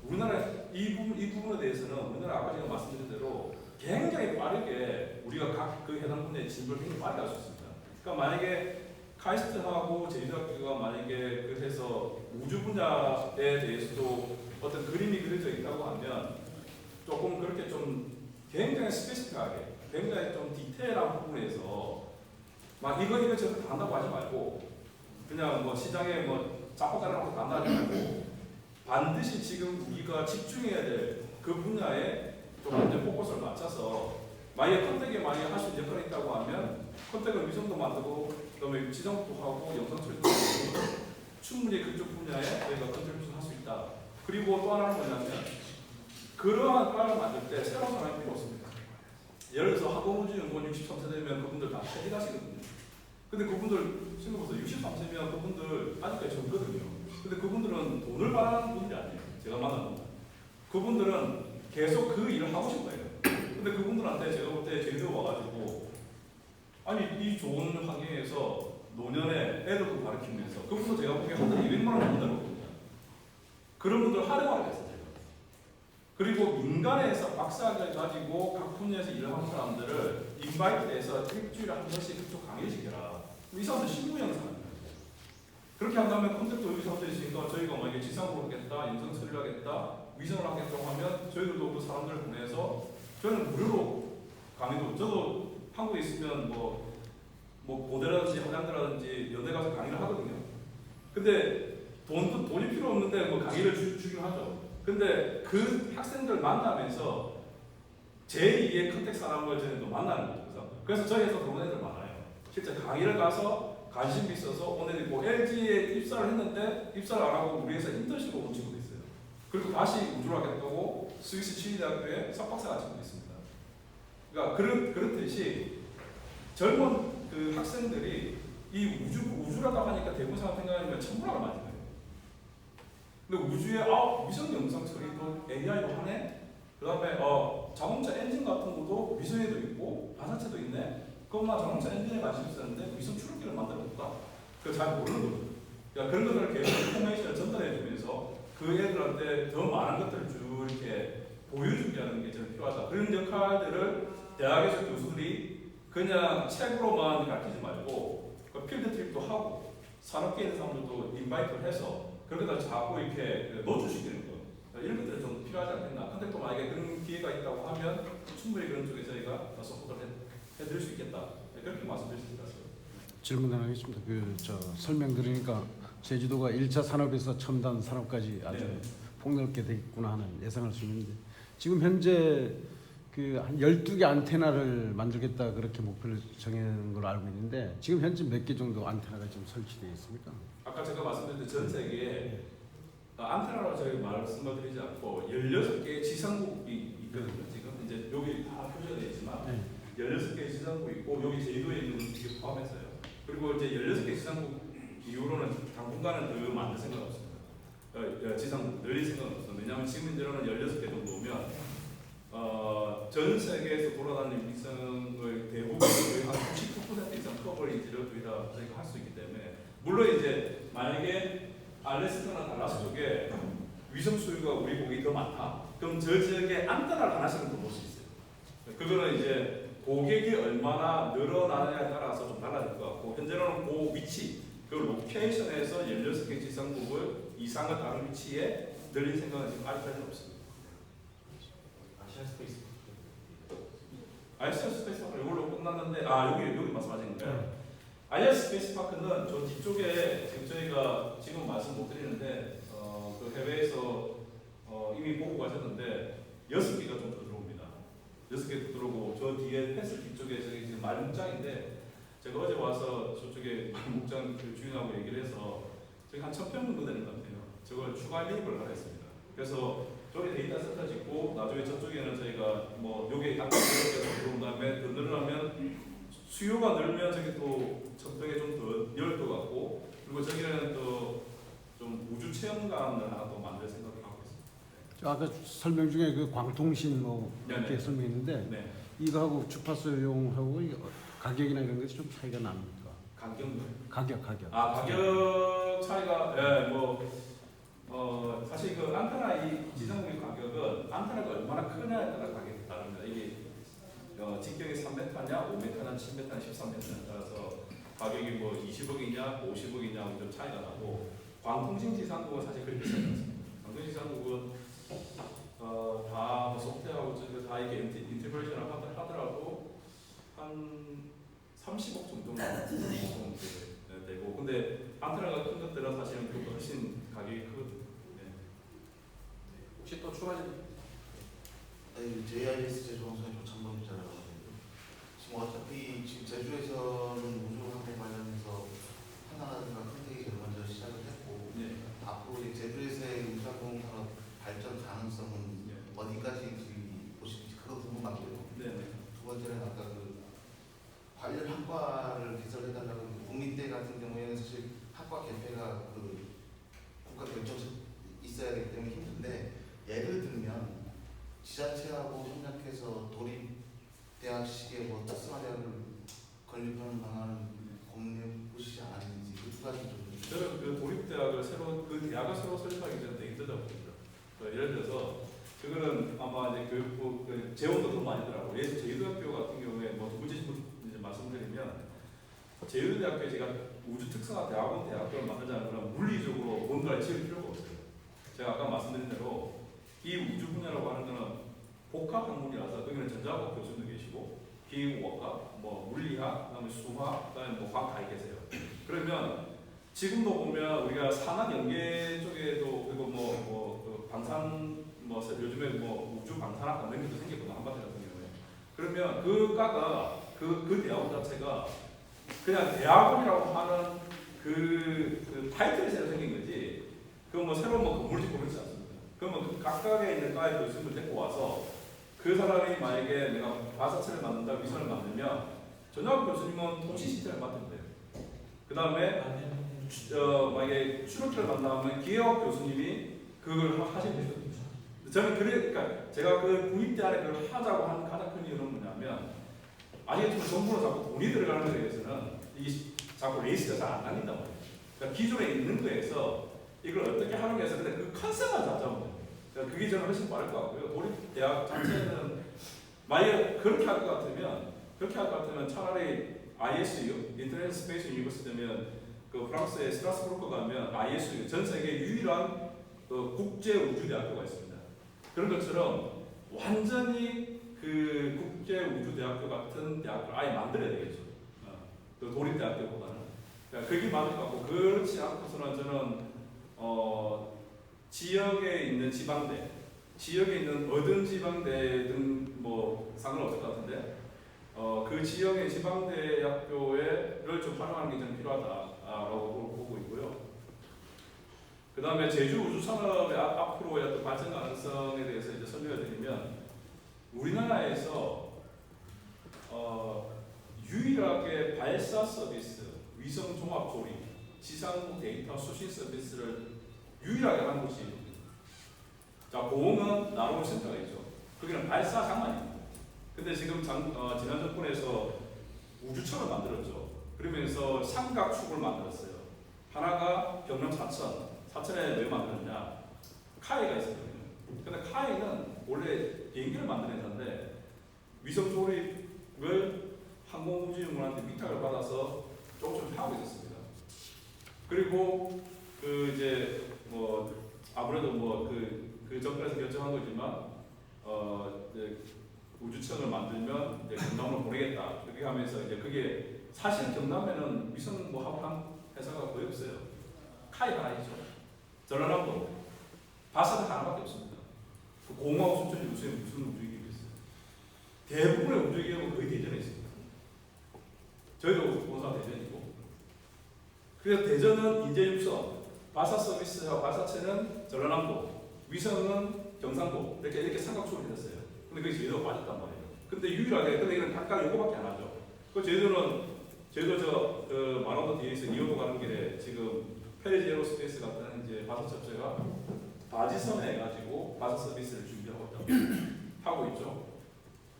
우리나라 이 부분에 대해서는 우리나라 아까 제가 말씀드린 대로 굉장히 빠르게 우리가 각 그 해당 분야의 진보를 굉장히 빠르게 할 수 있습니다. 그러니까 만약에 카이스트하고 제주대학교가 만약에 그래서 우주 분야에 대해서도 어떤 그림이 그려져 있다고 하면 조금 그렇게 좀 굉장히 스페시픽하게 굉장히 좀 디테일한 부분에서 막 이거 저거 다 한다고 하지 말고 그냥 뭐 시장에 뭐 짜고짜고 다 한다고 하지 말고 반드시 지금 우리가 집중해야 될 그 분야에 좀 완전 포커스를 맞춰서 만약에 컨택에 만약에 할 수 있는 역할이 있다고 하면 컨택을 위성도 만들고 그다음에 지정도 하고 영상 처리도 하고 충분히 그쪽 분야에 저희가 컨트롤을 할 수 있다. 그리고 또 하나는 뭐냐면 그러한 과를 만들 때 새로운 사람이 필요 없습니다. 예를 들어서 항공우주연구원 63세 되면 그분들 다 퇴직하시거든요. 근데 그분들 생각해보세요. 63세면 그분들 아직까지 젊거든요. 근데 그분들은 돈을 받는 분들이 아니에요. 제가 만난 분들. 그분들은 계속 그 일을 하고 싶은 거예요. 근데 그분들한테 제가 볼 때 제주도 와가지고 아니 이 좋은 환경에서 노년에 애들도 가르치면서 그분도 제가 보기에 한 달에 200만 원 받는다거든요. 그런 분들 활용하게 했어요. 그리고 민간에서 박사학위를 가지고 각 분야에서 일을 하는 사람들을 인바이트해서 일주일에 한 번씩 그쪽 강의를 시켜라. 이 사람들 신부양 사람이에요. 그렇게 한 다음에 컨택도 여기 사람들이 있으니까 저희가 만약에 지상으로 하겠다, 영상 처리를 하겠다, 위성을 하겠다고 하면 저희들도 그 사람들을 보내서 저는 무료로 강의도 저도 한국에 있으면 뭐 고대라든지 한양대라든지 연대 가서 강의를 하거든요. 근데 돈이 필요 없는데 뭐 강의를 주긴 하죠. 근데 그 학생들 만나면서 제2의 컨택트 하는 걸 저희는 또 만나는 거죠. 그래서 저희 회사 그런 애들 많아요. 실제 강의를 가서 관심이 있어서 오늘 뭐 LG에 입사를 했는데 입사를 안 하고 우리 회사 인턴십을 온 친구도 있어요. 그리고 다시 우주를 하겠다고 스위스 치리대학교에 석박사 간 친구도 있습니다. 그러니까 그렇듯이 젊은 그 학생들이 이 우주라고 하니까 대부분 생각하면 천문학을 많이 해요. 근데 우주에 위성 영상 처리도 AI로 하네. 그다음에 자동차 엔진 같은 것도 위성에도 있고 반사체도 있네. 그럼 나 자동차 엔진에 관심 있었는데 위성 추력기를 만들어 볼까? 그걸 잘 모르는 거죠. 그러니까 그런 것들을 계속 인포메이션을 전달해 주면서 그 애들한테 더 많은 것들을 쭉 이렇게 보여주게 하는 게 저는 필요하다. 그런 역할들을 대학에서 교수들이 그냥 책으로만 가르치지 말고 그 필드 트립도 하고 산업계에 있는 사람들도 인바이트를 해서 그런 것들 자꾸 이렇게 노출시키는 거. 이런 것들이 좀 필요하지 않겠나. 근데 또 만약에 그런 기회가 있다고 하면 충분히 그런 쪽에 저희가 서포트를 해드릴 수 있겠다. 그렇게 말씀드릴 수 있겠어요. 질문 하나 하겠습니다. 설명 들으니까 제주도가 1차 산업에서 첨단 산업까지 아주 네. 폭넓게 되겠구나 하는 예상할 수 있는데 지금 현재 한 12개 안테나를 만들겠다 그렇게 목표를 정해놓은 걸로 알고 있는데 지금 현재 몇 개 정도 안테나가 좀 설치되어 있습니까? 아까 제가 말씀드린 전 세계에 안테나로 저희 말씀을 드리지 않고 16개의 지상국이 있거든요. 지금 이제 여기 다 표시가 되어 있지만 네. 16개의 지상국이 있고 여기 제주도에 있는 게 포함해서요. 그리고 이제 16개 지상국 이후로는 당분간은 더 만들 생각 없습니다. 지상국 늘릴 생각 없습니다. 왜냐하면 지금 현재로는 16개 정도면 전 세계에서 돌아다니는 위성을 대부분 거의 한 99% 이상 커버리지를 거의 다 저희가 할 수 있기 때문에 물론 이제 만약에 알래스카나 달라스 쪽에 위성 수요가 우리 보기 더 많다. 그럼 저 지역에 안테나를 하나씩은 더 볼 수 있어요. 그거는 이제 고객이 얼마나 늘어나느냐에 따라서 좀 달라질 것 같고 현재로는 그 위치, 그 로케이션에서 16개 지상국을 이상의 다른 위치에 늘릴 생각은 지금 아직까지는 없습니다. 아시아 스페이스 파크 이걸로 끝났는데 여기 말씀하신 거예요. 아시아 스페이스 파크는 저 뒤쪽에 지금 저희가 지금 말씀 못 드리는데 그 해외에서 이미 보고 가셨는데 6개가 좀 더 들어옵니다. 6개 더 들어오고 저 뒤에 펜스 뒤쪽에 저기 지금 말목장인데 제가 어제 와서 저쪽에 말목장 그 주인하고 얘기를 해서 저기 한 1,000평 정도 되는 것 같아요. 저걸 추가 매입을 하라 했습니다. 그래서 저기 데이터 센터 짓고 나중에 저쪽에는 저희가 뭐 요게 약간 이렇게 들어온 다음에 더 늘어나면 수요가 늘면 저기 또 천평에 좀 더 열 것 같고 그리고 저기는 또 좀 우주 체험관을 하나 또 만들 생각을 하고 있습니다. 아까 설명 중에 그 광통신 이렇게 네네. 설명했는데 네. 이거하고 주파수용하고 가격이나 이런 것이 좀 차이가 납니까? 가격. 가격 차이가 사실 그 안테나 이 지상국의 가격은 안테나가 얼마나 크냐에 따라 가격이 다릅니다. 이게 직경이 3m냐, 5m냐, 7m냐, 13m냐에 따라서 가격이 뭐 20억이냐, 50억이냐 좀 차이가 나고 광통신 지상국은 사실 그렇게 비싸지 않습니다. 광통신 지상국은 다 소프트웨어하고 다 이게 인테그레이션을 하더라도 한 30억 정도는 되고 근데 안테나가 큰 것들은 사실은 그것보다 훨씬 가격이 크거든요. 네. 혹시 또 추가 질문? JIS 제조공사의 조창범이잖아요. 지금 어차피 지금 제주에서는 우주항공 관련해서 하나라든가 컨택이 제일 먼저 시작을 했고 네. 앞으로 이제 제주에서의 우주항공 산업 발전 가능성은 네. 어디까지 보실지 그거 궁금하고요. 네. 두 번째는 아까 그 관련 학과를 개설해달라고 국민대 같은 경우에는 사실 학과 개폐가 그 국가 결정서 있어야 되기 때문에 힘든데 예를 들면 지자체하고 협력해서 도립 대학식의 특성화 대학을 건립하는 방안을 고민해 보시지 않았는지 그 두 가지 좀. 저는 그 도립대학을 그 대학을 새로 설립하기 전에 되게 힘들다고 봅니다. 예를 들어서 그거는 아마 이제 교육부 재원도 더 많이 들어가고 예를 들어 제주대학교 같은 경우에 뭐 두 번째 이제 말씀드리면 제주대학교에 제가 우주 특성화 대학원을 만들자는 건 물리적으로 뭔가를 지을 필요가 없어요. 제가 아까 말씀드린 대로 이 우주 분야라고 하는 거는 복합 학문이라서 거기는 전자과학 교수님도 계시고 기후학과, 뭐 물리학, 그다음에 수학, 그다음에 뭐 과학 다 계세요. 그러면 지금도 보면 우리가 산학 연계 쪽에도 그리고 그 방산 뭐 요즘에 뭐 우주 방산학 이런 것도 생겼거든요. 한반도 같은 경우에. 그러면 그 과가 그 대학원 자체가 그냥 대학원이라고 하는 그 타이틀이 새로 생긴 거지. 그 뭐 새로운 뭐 건물 짓고 그렇지 않습니다. 그러면 그 각각에 있는 과의 교수님을 데리고 와서 그 사람이 만약에 내가 바사체를 만든다, 위선을 만들면 전학 교수님은 통신 시스템을 맡으면 돼요. 그 다음에 만약에 추론체를 만든다면 기계학 교수님이 그걸 하시면 되죠. 저는 그러니까 제가 그 국립대 안에 그걸 하자고 한 가장 큰 이유는 뭐냐면 아니겠지만 정부는 자꾸 돈이 들어가는 거에 대해서는 이게 자꾸 레이스가 잘 안 당긴단 말이에요. 그러니까 기존에 있는 거에서 이걸 어떻게 하는 거에서 근데 그 컨셉만 잡자면 돼요. 그러니까 그게 저는 훨씬 빠를 것 같고요. 도립대학 자체는 만약에 그렇게 할 것 같으면 차라리 ISU, 인터내셔널 스페이스 유니버시티면 그 프랑스의 스트라스부르크 가면 ISU, 전 세계 유일한 국제 우주대학교가 있습니다. 그런 것처럼 완전히 그 국제 우주대학교 같은 대학교를 아예 만들어야 되겠죠. 그 도립대학교보다는. 그러니까 그게 맞을 것 같고 그렇지 않고서는 저는 지역에 있는 지방대, 지역에 있는 어떤 지방대든 뭐 상관없을 것 같은데 그 지역의 지방대학교를 좀 활용하는 게 좀 필요하다라고 보고 있고요. 그 다음에 제주 우주산업의 앞으로의 어떤 발전 가능성에 대해서 이제 설명을 드리면 우리나라에서 유일하게 발사 서비스, 위성 종합 조립, 지상국 데이터 수신 서비스를 유일하게 하는 곳이 자 고흥은 나로울 센터가 있죠. 거기는 발사 장만입니다. 근데 지금 지난 정권에서 우주청을 만들었죠. 그러면서 삼각축을 만들었어요. 하나가 경남 사천에 왜 만들었냐? 카이가 있었거든요. 근데 카이는 원래 비행기를 만드는 회사인데 위성 조립을 항공우주연구원한테 위탁을 받아서 조금 하고 있었습니다. 그리고 그 이제 뭐 아무래도 뭐 그 정권에서 결정한 거지만 이제 우주청을 만들면 이제 경남으로 보내겠다. 그렇게 하면서 이제 그게 사실 경남에는 위성 뭐 한 회사가 거의 없어요. 카이 하나 있죠. 전라남도 바사도 하나밖에 없습니다. 그 공화국 순천이 무슨 우주기업이 있어요. 대부분의 우주기업은 거의 대전에 있습니다. 저희도 본사 대전이고. 그래서 대전은 인재육성, 바사 서비스와 바사체는 전라남도, 위성은 경상도 이렇게 삼각축을 해놨어요. 근데 그게 제주도가 빠졌단 말이에요. 근데 유일하게 근데 이건 각각 요거밖에 안 하죠. 그 제주도 만원도 뒤에 있어 이호도 가는 길에 지금 페리지 에어로스페이스 같은 이제 바사 업체가 바지선에 해가지고 바사 서비스를 준비하고 있죠.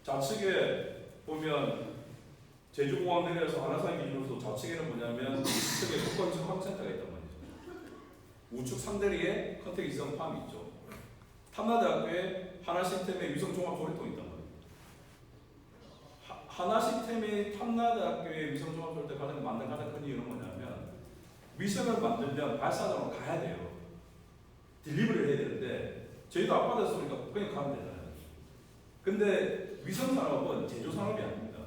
좌측에 보면 제주공항 내려서 한라산 기준으로서 좌측에는 뭐냐면 우측에 국가위성 항공센터가 있단 말이죠. 우측 상대리에 컨택 위성 팜이 있죠. 탐나대학교에 하나시스템의 위성 종합 조립동이 있단 말이에요. 하나시스템이 탐나대학교의 위성 종합 조립대 만든 가장 큰 이유는 뭐냐면 위성을 만들면 발사장으로 가야 돼요. 딜리버리를 해야 되는데 저희도 앞바다에서 쏘니까 그냥 가면 되잖아요. 근데 위성 산업은 제조 산업이 아닙니다.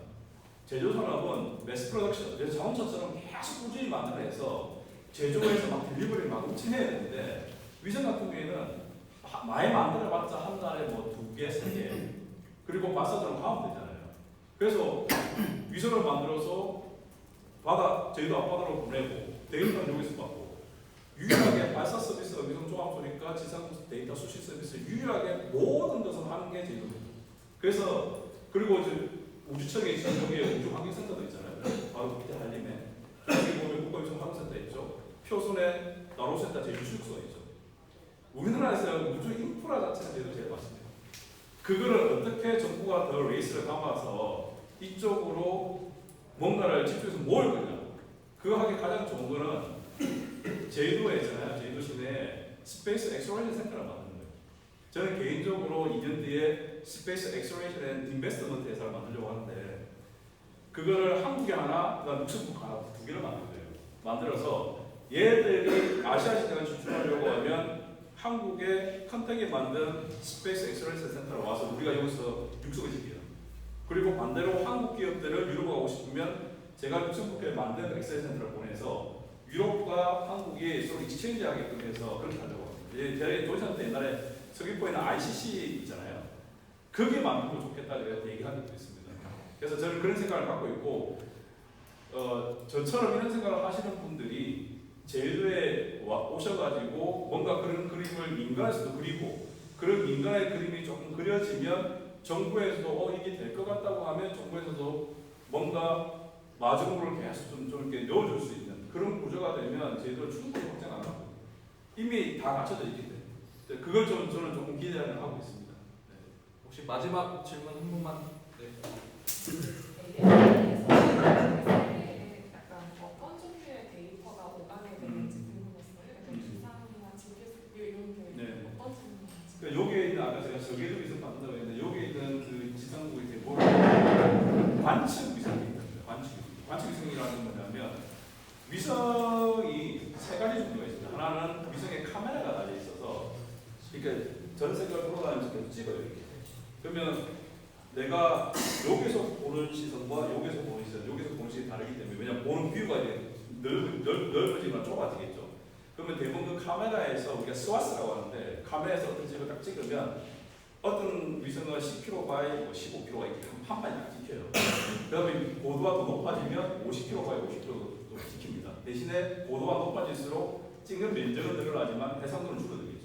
제조 산업은 매스 프로덕션, 그래서 자동차처럼 계속 꾸준히 만들어내서 제조해서 막 딜리버리를 막 엄청 해야 되는데 위성 같은 경우에는 많이 만들어봤자 한 달에 뭐 2개, 3개 그리고 발사장으로 가면 되잖아요. 그래서 위성을 만들어서 저희도 앞바다로 보내고 데이터는 여기서 받고 유일하게 발사 서비스가 위성 종합 조립과 지상 데이터 수신 서비스 유일하게 모든 것을 하는 게 제주도입니다. 그래서 그리고 이제 우주청에 있는 여기에 우주환경센터도 있잖아요. 바로 밑에 한림에 여기 보면 국가위성환경센터 있죠. 표순에 나로센터 제주수육소가 있죠. 우리나라에서 우주 인프라 자체가 제일 많습니다. 그거를 어떻게 정부가 더 레이스를 담아서 이쪽으로 뭔가를 집중해서 모을 거냐. 그거 하기 가장 좋은 거는 제주도에 있잖아요. 제주도 시내에 스페이스 엑스플로레이션 센터를 만드는 거예요. 저는 개인적으로 2년 뒤에 스페이스 엑스플로레이션 앤 인베스트먼트 회사를 만들려고 하는데 그거를 한국에 하나, 그다음 룩셈부르크 하나 2개를 만들 거예요. 만들어서 얘들이 아시아 시장을 진출하려고 하면 한국의 컨택에 만든 스페이스 엑스플로레이션 센터로 와서 우리가 여기서 육성을 시켜요. 그리고 반대로 한국 기업들을 유럽 가고 싶으면 제가 룩셈부르크에 만든 엑셀 센터를 보내서 유럽과 한국이 서로 익스체인지 하게끔 해서 그렇게 하려고 합니다. 제가 조선한테 옛날에 서귀포에는 ICC 있잖아요. 그게 만들면 좋겠다 그래서 얘기하기도 했습니다. 그래서 저는 그런 생각을 갖고 있고 저처럼 이런 생각을 하시는 분들이 제주도에 오셔가지고 뭔가 그런 그림을 민간에서도 그리고 그런 민간의 그림이 조금 그려지면 정부에서도 이게 될 것 같다고 하면 정부에서도 뭔가 마중물을 계속 좀 이렇게 넣어줄 수 있는 그런 구조가 되면 제주도를 충분히 확장 안 하고 이미 다 갖춰져 있기 때문에 그걸 저는 조금 기대를 하고 있습니다. 네. 혹시 마지막 질문 한 분만. 네. 약간 어떤 종류의 데이터가 오가게 되는지 궁금했어요. 기상이나 지표 이런 게 네. 어떤 종류인지. 그러니까 여기에 있는 아까 제가 저궤도 위성 만든다고 했는데 여기에 있는 그 지상국 이렇게 관측 위성이 있습니다. 관측 위성이라는 건 뭐냐면 위성이 세 가지 종류가 있습니다. 하나는 위성에 카메라가 달려 있어서 그러니까 전 세계를 돌아다니면서 계속 찍어요. 이렇게. 그러면 내가 여기서 보는 시선과 여기서 보는 시선, 여기서 보는 시선이 다르기 때문에 왜냐면 보는 뷰가 이제 넓어지거나 좁아지겠죠. 그러면 대부분 그 카메라에서 우리가 스와스라고 하는데 카메라에서 어떤 집을 딱 찍으면 어떤 위성은 10km 바이 15km가 이렇게 한 번에 딱 찍혀요. 그다음에 고도가 더 높아지면 50km 바이 50km도 찍힙니다. 대신에 고도가 높아질수록 찍는 면적은 늘어나지만 해상도는 줄어들겠죠.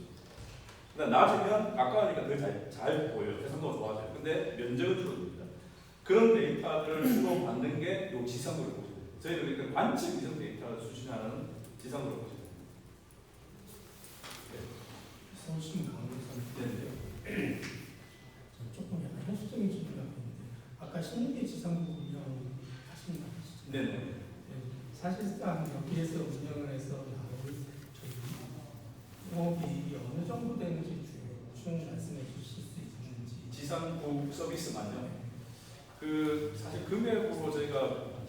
근데 낮으면 가까우니까 더 잘 보여요. 해상도가 좋아져요. 근데 면적은 줄어듭니다. 그런 데이터를 주로 받는 게 이 지상구를 보시면 돼요. 저희는 그러니까 관측 위성 데이터를 수신하는 지상구를 보시면 됩니다. 서울시민 강민선 네. 조금 약간 현실적인 질문이 있는데 아까 16개 지상국 운영하시는 거 아시죠? 네네. 네, 사실상 여기에서 운영을 해서 나올 저희 영업이익이 어느 정도 되는지 쭉 말씀해 주실 수 있는지. 지상국 서비스만요. 그 사실 금액으로 저희가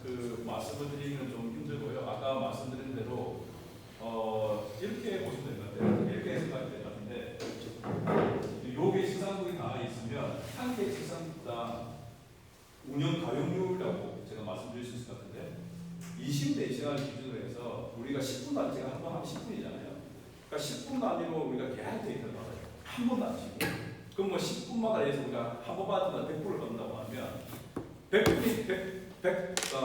그 말씀을 드리기는 좀 힘들고요. 아까 말씀드린 대로 이렇게 보시면 될 것 같아요. 이렇게 생각이 될 것 같은데 요게 지상국이 다 있으면 한 개 지상국당 운영 가용률이라고 제가 말씀드릴 수 있을 것 같은데 20대 시간을 기준으로 해서 우리가 10분 단위가 한 번 하면 10분이잖아요. 그러니까 10분 단위로 우리가 계약 데이터를 받아요. 한 번도 안 치고. 그럼 뭐 10분마다 해서 우리가 한 번 받으면 100%를 받는다고 하면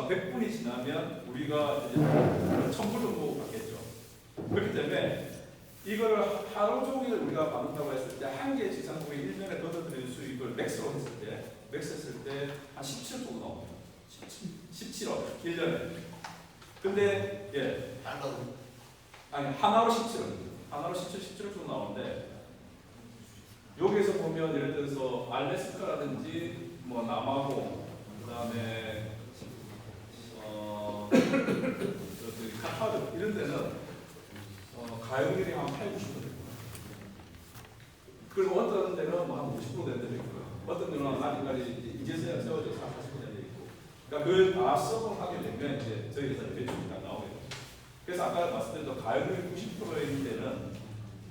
100분이 지나면 우리가 이제 1000불 정도 받겠죠. 그렇기 때문에 이거를 하루 종일 우리가 받는다고 했을 때 한 개 지상국이 1년에 걷어들이는 수익을 맥스로 했을 때 한 17억 정도 나옵니다. 17억 1년에. 근데 예. 아니 하나로 17억입니다. 하나로 17억 정도 나오는데 여기에서 보면 예를 들어서 알래스카라든지 뭐 남아공 그다음에 카타르 이런 데는 가용률이 한 8, 90% 됩니다. 그리고 어떤 데는 뭐 한 50% 되는 데도 있고요. 어떤 데는 아직까지 이제서야 세워져서 40% 되는 데 있고. 그러니까 그걸 다 서버하게 되면 이제 저희 회사에 매출이 다 나오게 되죠. 그래서 아까 말씀드린 가용률이 90%에 있는 데는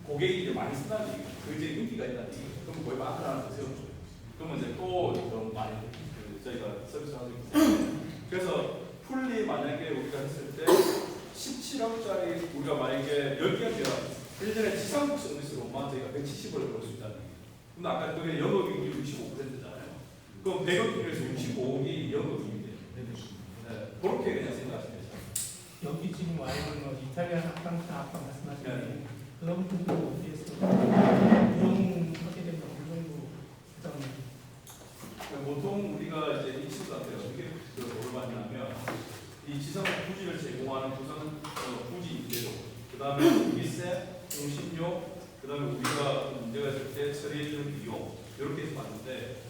고객이 이제 많이 쓴다는 얘기예요. 그 이제 인기가 있다는 얘기예요. 그럼 거의 마크 하나 더 세워줘요. 그러면 이제 또 좀 많이 저희가 서비스하고 있기 때문에. 그래서 풀리 만약에 우리가 했을 때 17억짜리 우리가 만약에 10개면 1년에 지상국 서비스로만 저희가 170억을 벌 수 있다는 얘기예요. 근데 아까 그게 영업이익률이 65%잖아요. 그럼 100억 중에서 65억이 영업이익이 돼요. 네, 그렇게 그냥 생각하시면 돼요. 여기 지금 와 있는 뭐 이탈리아 합방, 아까 말씀하셨는데 네. 그런 분들 어디에서 운영하게 되면 어느 정도 부담을 보통 우리가 이제 이 친구한테 어떻게 뭐를 받냐면 이 지상 부지를 제공하는 부산 부지 임대료, 그 다음에 미세, 공신료, 그 다음에 우리가 문제가 있을 때 처리해주는 비용 이렇게 해서 받는데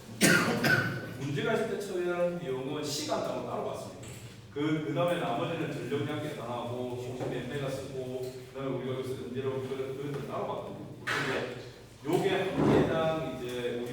문제가 있을 때 처리하는 비용은 시간당으로 따로 받습니다. 그 다음에 나머지는 전력량계 당하고 공신 매매가 쓰고 그 다음에 우리가 여기서 임대료 그것들 따로 받거든요. 그런데 요게 한 개당 이제